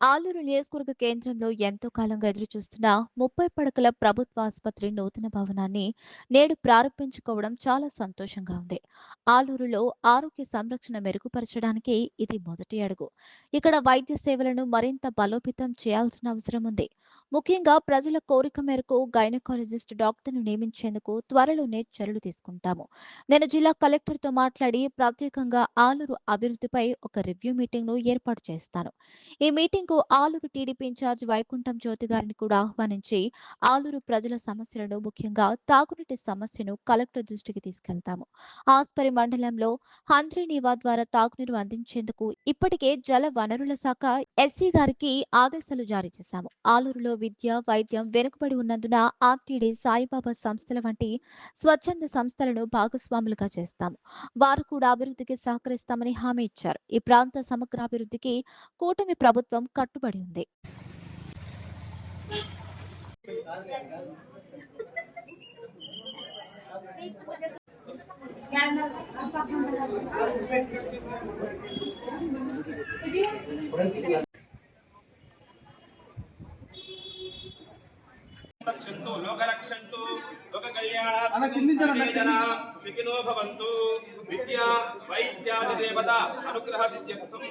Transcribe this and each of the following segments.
ఆలూరు నియోజకవర్గ కేంద్రంలో ఎంతో కాలంగా ఎదురుచూస్తున్న 30 పడకల ప్రభుత్వ ఆసుపత్రి నూతన భవనాన్ని నేడు ప్రారంభించుకోవడం చాలా సంతోషంగా ఉంది. ఆలూరులో ఆరోగ్య సంరక్షణ మెరుగుపరచడానికి ఇది మొదటి అడుగు. ఇక్కడ వైద్య సేవలను మరింత బలోపేతం చేయాల్సిన అవసరం ఉంది. ముఖ్యంగా ప్రజల కోరిక మేరకు గైనకాలజిస్ట్ డాక్టర్ను నియమించేందుకు త్వరలోనే చర్యలు తీసుకుంటాము. నేను జిల్లా కలెక్టర్తో మాట్లాడి ప్రత్యేకంగా ఆలూరు అభివృద్ధిపై ఒక రివ్యూ మీటింగ్ను ఏర్పాటు చేస్తాను. ఈ మీటింగ్‌కు ఆలూరు టీడీపీ ఇన్ఛార్జ్ వైకుంఠం జ్యోతి గారిని కూడా ఆహ్వానించి, ఆలూరు ప్రజల సమస్యలను ముఖ్యంగా తాగునీటి సమస్యను కలెక్టర్ దృష్టికి తీసుకెళ్తాము. ఆస్పరి మండలంలో హంద్రీనీవా ద్వారా తాగునీరు అందించేందుకు ఇప్పటికే జల వనరుల శాఖ ఎస్సీ గారికి ఆదేశాలు జారీ చేశాము. ఆలూరులో విద్య, వైద్యం వెనుకబడి ఉన్నందున ఆర్టీడీ, సాయిబాబా సంస్థల వంటి స్వచ్ఛంద సంస్థలను భాగస్వాములుగా చేస్తాము. వారు కూడా అభివృద్ధికి సహకరిస్తామని హామీ ఇచ్చారు. ఈ ప్రాంత సమగ్రాభివృద్ధికి కూటమి ప్రభుత్వం కట్టుబడి ఉంది. రక్షంతు లోకరక్షంతు లోక కళ్యాణ సుఖినో భవంతు విద్యా వైద్యాది దేవత అనుగ్రహ సిద్ధ్యర్థం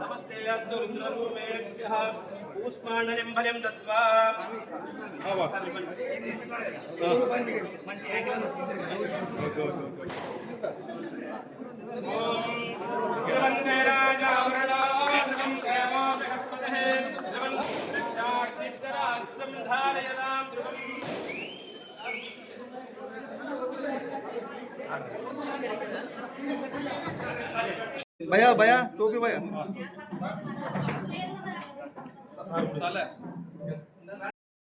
నమస్తే అస్తు రుద్రరూపేభ్యః ఊష్మాణం భయం దత్వా भैया भैया टोपी भैया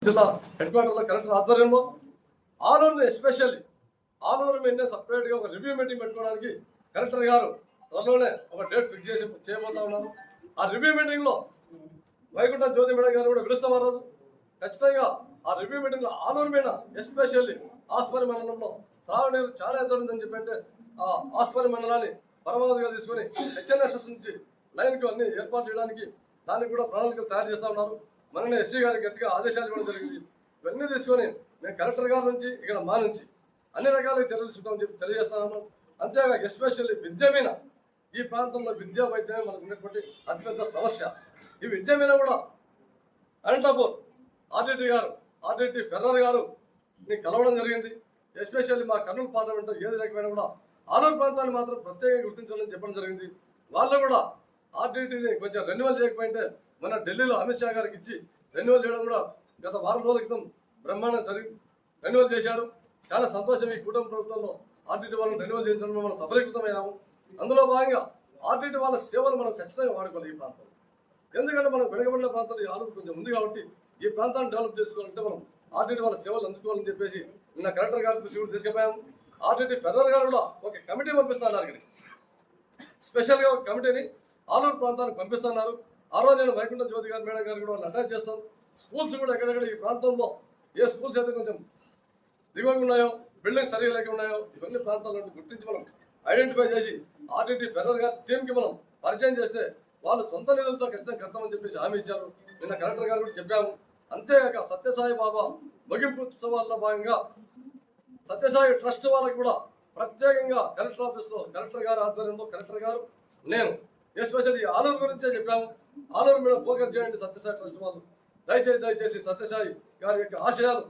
జిల్లా హెడ్ క్వార్టర్లో కలెక్టర్ ఆధ్వర్యంలో ఆలూరుని ఎస్పెషల్లీ ఆలూరు మీద సపరేట్గా ఒక రివ్యూ మీటింగ్ పెట్టుకోవడానికి కలెక్టర్ గారు త్వరలోనే ఒక డేట్ ఫిక్స్ చేసి చేయబోతా ఉన్నారు. ఆ రివ్యూ మీటింగ్లో వైకుంఠం జ్యోతి మేడం గారు కూడా పిలుస్తాం. రోజు ఖచ్చితంగా ఆ రివ్యూ మీటింగ్లో ఆలూరు మీద ఎస్పెషల్లీ ఆస్పరి మండలంలో త్రాగునీరు చాలా ఎదురుందని చెప్పంటే ఆ ఆస్పరి మండలాన్ని పరమావధిగా తీసుకొని హెచ్ఎన్ఎస్ఎస్ నుంచి లైన్కు అన్ని ఏర్పాటు చేయడానికి దానికి కూడా ప్రణాళికలు తయారు చేస్తూ ఉన్నారు. మననే ఎస్సీ గారికి గట్టిగా ఆదేశాలు ఇవ్వడం జరిగింది. ఇవన్నీ తీసుకొని మేము కలెక్టర్ గారి నుంచి ఇక్కడ మా నుంచి అన్ని రకాలుగా చర్యలు తీసుకుంటామని చెప్పి తెలియజేస్తున్నాము. అంతేగా ఎస్పెషల్లీ విద్య మీద ఈ ప్రాంతంలో విద్యా వైద్యమే మనకు ఉన్నటువంటి అతిపెద్ద సమస్య. ఈ విద్య మీద కూడా అనంతపూర్ ఆర్డిటి ఫెర్రర్ గారు కలవడం జరిగింది. ఎస్పెషల్లీ మా కర్నూలు పార్లమెంట్లో ఏది రకమైన కూడా ఆలూరు ప్రాంతాన్ని మాత్రం ప్రత్యేకంగా గుర్తించాలని చెప్పడం జరిగింది. వాళ్ళు కూడా ఆర్డిటిని కొంచెం రెన్యువల్ చేయకపోయింటే మన ఢిల్లీలో అమిత్ షా గారికి ఇచ్చి రెన్యువల్ చేయడం కూడా గత వారం రోజుల క్రితం బ్రహ్మాండం రెన్యువల్ చేశారు. చాలా సంతోషం. ఈ కుటుంబ ప్రభుత్వంలో ఆర్డిటి వాళ్ళని రెన్యువల్ చేయించడంలో మనం సఫలీకృతమయ్యాము. అందులో భాగంగా ఆర్డిటి వాళ్ళ సేవలు మనం ఖచ్చితంగా వాడుకోవాలి ఈ ప్రాంతంలో. ఎందుకంటే మనం వెనుకబడిన ప్రాంతాలు ఈ ఆలూరు కొంచెం ఉంది కాబట్టి ఈ ప్రాంతాన్ని డెవలప్ చేసుకోవాలంటే మనం ఆర్డిటి వాళ్ళ సేవలు అందుకోవాలని చెప్పేసి నిన్న కలెక్టర్ గారి దృష్టి కూడా తీసుకుపోయాము. ఆర్డిటి ఫెడరల్ గారు కూడా ఒక కమిటీ పంపిస్తున్నారు. ఇక్కడికి స్పెషల్గా ఒక కమిటీని ఆలూరు ప్రాంతానికి పంపిస్తున్నారు. ఆ రోజు నేను వైకుంఠం జ్యోతి గారి మేడం గారు కూడా వాళ్ళు అటాచ్ చేస్తాను. స్కూల్స్ కూడా ఎక్కడెక్కడ ఈ ప్రాంతంలో ఏ స్కూల్స్ అయితే కొంచెం దిగువగా ఉన్నాయో, బిల్డింగ్స్ సరిగా లేక ఉన్నాయో ఇవన్నీ ప్రాంతాల్లో గుర్తించి మనం ఐడెంటిఫై చేసి ఆర్డిటి ఫెడరల్ గారి టీంకి మనం పరిచయం చేస్తే వాళ్ళు సొంత నిధులతో ఖచ్చితంగా కడతామని చెప్పేసి హామీ ఇచ్చారు. నిన్న కలెక్టర్ గారు కూడా చెప్పాము. అంతేగాక సత్యసాయి బాబా ముగింపు ఉత్సవాల్లో భాగంగా సత్యసాయి ట్రస్ట్ వాళ్ళకి కూడా ప్రత్యేకంగా కలెక్టర్ ఆఫీస్లో కలెక్టర్ గారు ఆధ్వర్యంలో కలెక్టర్ గారు నేను ఎస్పెషల్లీ ఆలూరు గురించే చెప్పాము. ఆలూరు మీద ఫోకస్ చేయండి సత్యసాయి ట్రస్ట్ వాళ్ళు. దయచేసి సత్యసాయి గారి యొక్క ఆశయాలు